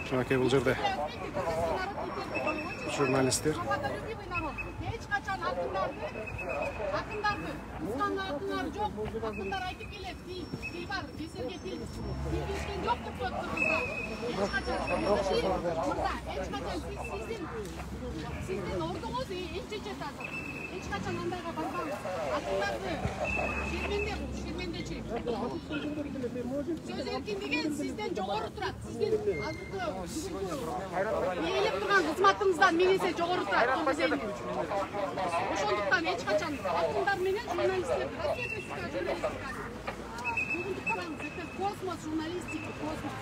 [SPEAKER 1] Шунаке бул жерде журналисттер
[SPEAKER 10] Эч качан акындарды мустан акындар жок, акындар айтып келет, тил бар, бесерге тил билишкен жок деп коюп тургуздар. Эч качан сиздин ордуңуз энчече таза. Эч качан андайга барбаңыз. Акындарды шермендечи. Сөз эркиндиги сизден жогору турат. Сиздин ээлеп турган кызматыңыздан менесе жогору турат. Ошондуктан эч качан акындар менен журналисттер это космос журналистики, космос.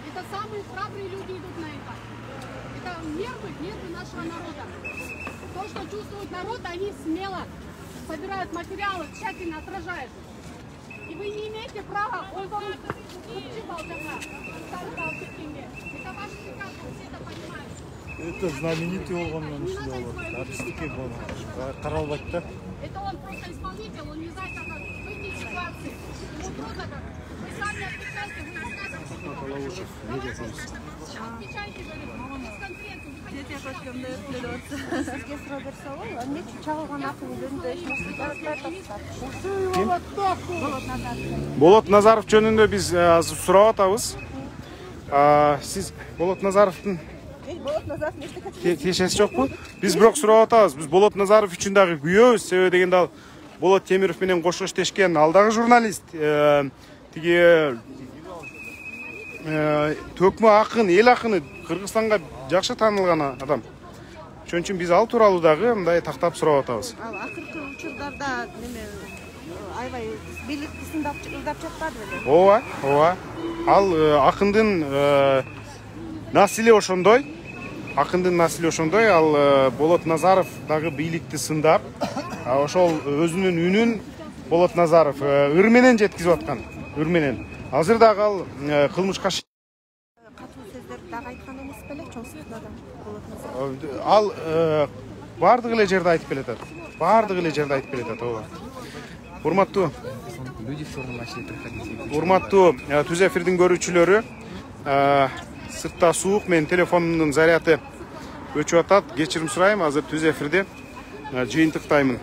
[SPEAKER 10] Это самые храбрые люди идут на это. Это нервы нашего народа. То, что чувствует народ, они смело собирают материалы, тщательно отражают. И вы не имеете права это ваш приказ, все это понимают.
[SPEAKER 12] Это знаменитый орган, Каралбатта.
[SPEAKER 10] Это он просто исполнитель, он не знает, как выйти из ситуации. Ему трудно как. Вы сами отвечаете, вы рассказываете. Отвечайте, говорит, без конкретно.
[SPEAKER 6] Sizga so'rab bersa-ku, necha chaqilgan aqlni
[SPEAKER 1] Болот Назаров жөнүндө биз азыр сурап атабыз. Сиз Болот Назаровдун тиешеси жокпу? Биз бирок сурап атабыз. Биз Болот Назаров үчүн дагы күйөөбүз. Себеби дегенде ал Болот Темиров менен кошо иштешкен алдагы журналист, тиги төкмө акын, эл акыны, Кыргызстанга жакшы таанылган адам. Ошон үчүн биз ал тууралуу дагы мындай тактап сурап атабыз.
[SPEAKER 6] Ал акыркы учурдарда неме аябай бийликти сындап жатпады беле?
[SPEAKER 1] Ооба. Ал акындын насили ошондой. Ал Болот Назаров дагы бийликти сындап, ошол өзүнүн үнүн Болот Назаров ыр менен жеткизип аткан. Ыр менен. Азыр дагы ал кылмышка
[SPEAKER 6] катуу сөздөрдү дагы айткан эмес беле, чоң сыктады Болот Назаров.
[SPEAKER 1] Ал бардык эле жерде айтып келатат. Ооба. Урматтуу түз эфирдин көрүүчүлөрү, сыртта суук, менин телефонумдун заряды өчүп атат. Кечирим сурайм, азыр түз эфирде жыйынтыктаймын.